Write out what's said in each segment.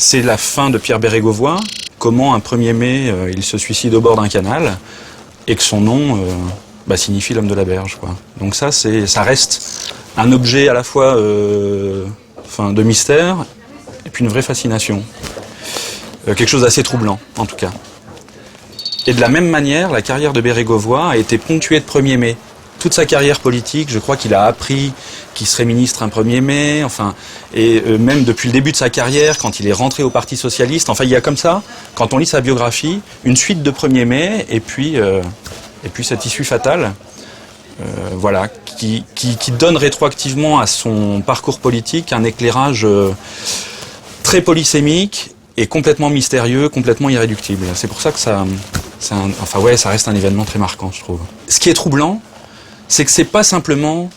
C'est la fin de Pierre Bérégovoy, comment un 1er mai, il se suicide au bord d'un canal, et que son nom signifie l'homme de la berge, quoi. Donc ça reste un objet à la fois de mystère, et puis une vraie fascination. Quelque chose d'assez troublant, en tout cas. Et de la même manière, la carrière de Bérégovoy a été ponctuée de 1er mai. Toute sa carrière politique, je crois qu'il a appris qu'il serait ministre un 1er mai, et même depuis le début de sa carrière, quand il est rentré au Parti Socialiste, il y a comme ça, quand on lit sa biographie, une suite de 1er mai, et puis cette issue fatale, qui donne rétroactivement à son parcours politique un éclairage très polysémique et complètement mystérieux, complètement irréductible. C'est pour ça que ça reste un événement très marquant, je trouve. Ce qui est troublant, c'est que c'est pas simplement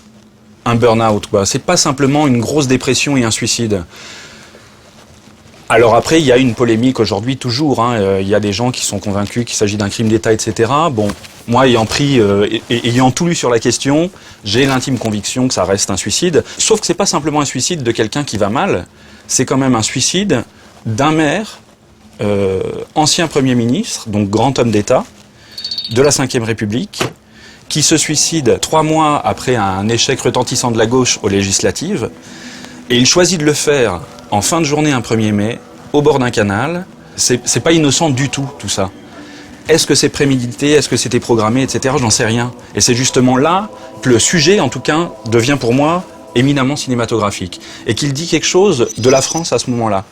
un burn-out, quoi. C'est pas simplement une grosse dépression et un suicide. Alors après, il y a une polémique aujourd'hui toujours. Il y a des gens qui sont convaincus qu'il s'agit d'un crime d'État, etc. Bon, moi, ayant tout lu sur la question, j'ai l'intime conviction que ça reste un suicide. Sauf que c'est pas simplement un suicide de quelqu'un qui va mal. C'est quand même un suicide d'un maire, ancien Premier ministre, donc grand homme d'État, de la Ve République, qui se suicide 3 mois après un échec retentissant de la gauche aux législatives, et il choisit de le faire en fin de journée un 1er mai, au bord d'un canal. C'est pas innocent du tout ça. Est-ce que c'est prémédité, est-ce que c'était programmé, etc. J'en sais rien. Et c'est justement là que le sujet, en tout cas, devient pour moi éminemment cinématographique, et qu'il dit quelque chose de la France à ce moment-là.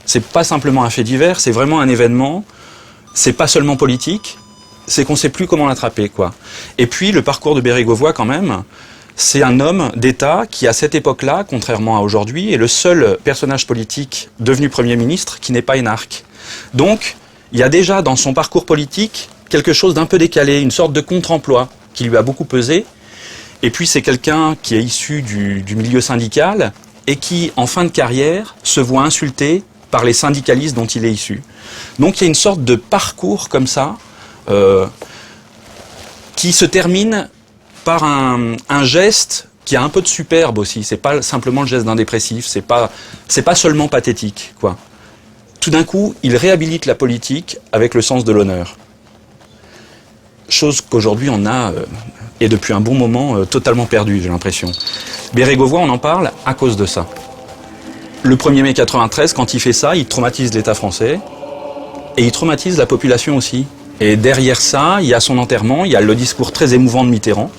C'est pas simplement un fait divers, c'est vraiment un événement, c'est pas seulement politique, c'est qu'on sait plus comment l'attraper, quoi. Et puis, le parcours de Bérégovoy, quand même, c'est un homme d'État qui, à cette époque-là, contrairement à aujourd'hui, est le seul personnage politique devenu Premier ministre qui n'est pas énarque. Donc, il y a déjà dans son parcours politique quelque chose d'un peu décalé, une sorte de contre-emploi qui lui a beaucoup pesé. Et puis, c'est quelqu'un qui est issu du milieu syndical et qui, en fin de carrière, se voit insulté par les syndicalistes dont il est issu. Donc, il y a une sorte de parcours comme ça, qui se termine par un geste qui a un peu de superbe aussi. C'est pas simplement le geste d'un dépressif, c'est pas seulement pathétique, quoi. Tout d'un coup, il réhabilite la politique avec le sens de l'honneur. Chose qu'aujourd'hui on a, et depuis un bon moment, totalement perdue, j'ai l'impression. Bérégovoy, on en parle à cause de ça. Le 1er mai 93, quand il fait ça, il traumatise l'État français, et il traumatise la population aussi. Et derrière ça, il y a son enterrement, il y a le discours très émouvant de Mitterrand.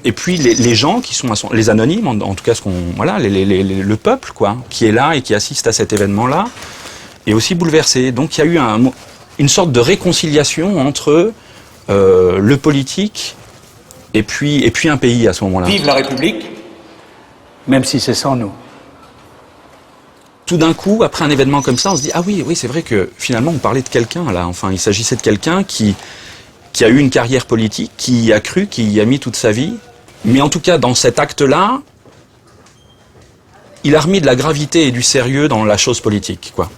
Et puis les gens qui sont les anonymes, en tout cas le peuple, quoi, qui est là et qui assiste à cet événement-là, est aussi bouleversé. Donc il y a eu une sorte de réconciliation entre le politique et puis un pays à ce moment-là. Vive la République, même si c'est sans nous. Tout d'un coup, après un événement comme ça, on se dit « Ah oui, c'est vrai que finalement on parlait de quelqu'un là. Enfin, il s'agissait de quelqu'un qui a eu une carrière politique, qui y a cru, qui y a mis toute sa vie. Mais en tout cas, dans cet acte-là, il a remis de la gravité et du sérieux dans la chose politique, quoi. »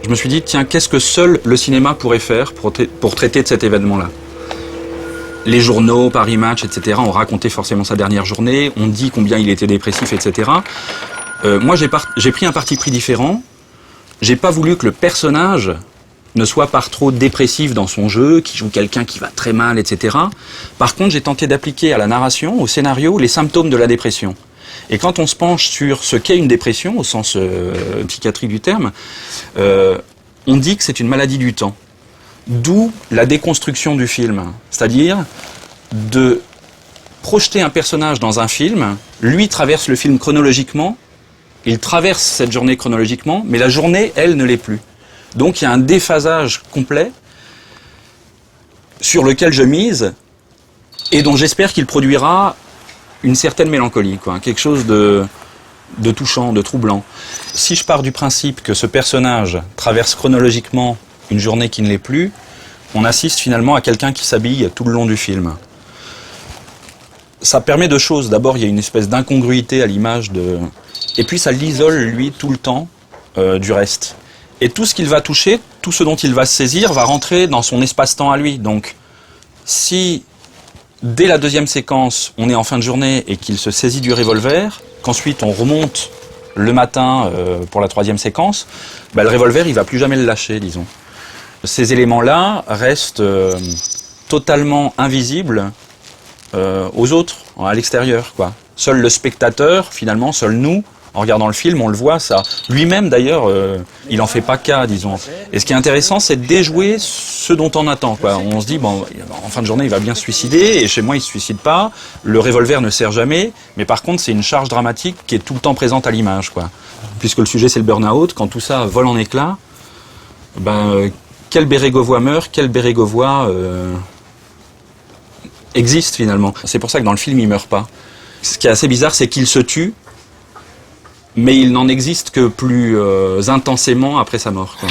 Je me suis dit « Tiens, qu'est-ce que seul le cinéma pourrait faire pour traiter de cet événement-là » Les journaux, Paris Match, etc. ont raconté forcément sa dernière journée, on dit combien il était dépressif, etc. Moi, j'ai pris un parti pris différent. J'ai pas voulu que le personnage ne soit pas trop dépressif dans son jeu, qui joue quelqu'un qui va très mal, etc. Par contre, j'ai tenté d'appliquer à la narration, au scénario, les symptômes de la dépression. Et quand on se penche sur ce qu'est une dépression, au sens psychiatrique du terme, on dit que c'est une maladie du temps. D'où la déconstruction du film. C'est-à-dire de projeter un personnage dans un film, lui traverse le film chronologiquement, il traverse cette journée chronologiquement, mais la journée, elle, ne l'est plus. Donc il y a un déphasage complet sur lequel je mise et dont j'espère qu'il produira une certaine mélancolie, quoi, quelque chose de touchant, de troublant. Si je pars du principe que ce personnage traverse chronologiquement une journée qui ne l'est plus, on assiste finalement à quelqu'un qui s'habille tout le long du film. Ça permet deux choses. D'abord, il y a une espèce d'incongruité à l'image de... Et puis ça l'isole, lui, tout le temps du reste. Et tout ce qu'il va toucher, tout ce dont il va se saisir, va rentrer dans son espace-temps à lui. Donc, si dès la deuxième séquence, on est en fin de journée et qu'il se saisit du revolver, qu'ensuite on remonte le matin pour la 3e séquence, bah, le revolver, il va plus jamais le lâcher, disons. Ces éléments-là restent totalement invisibles aux autres, à l'extérieur, quoi. Seul le spectateur, finalement, seul nous, en regardant le film, on le voit, ça. Lui-même, d'ailleurs, il en fait pas cas, disons. Et ce qui est intéressant, c'est de déjouer ce dont on attend, quoi. On se dit, bon, en fin de journée, il va bien se suicider, et chez moi, il se suicide pas. Le revolver ne sert jamais, mais par contre, c'est une charge dramatique qui est tout le temps présente à l'image, quoi. Puisque le sujet, c'est le burn-out, quand tout ça vole en éclats, ben, quel Bérégovois meurt, quel Bérégovois existe, finalement. C'est pour ça que dans le film, il meurt pas. Ce qui est assez bizarre, c'est qu'il se tue, mais il n'en existe que plus intensément après sa mort, quoi.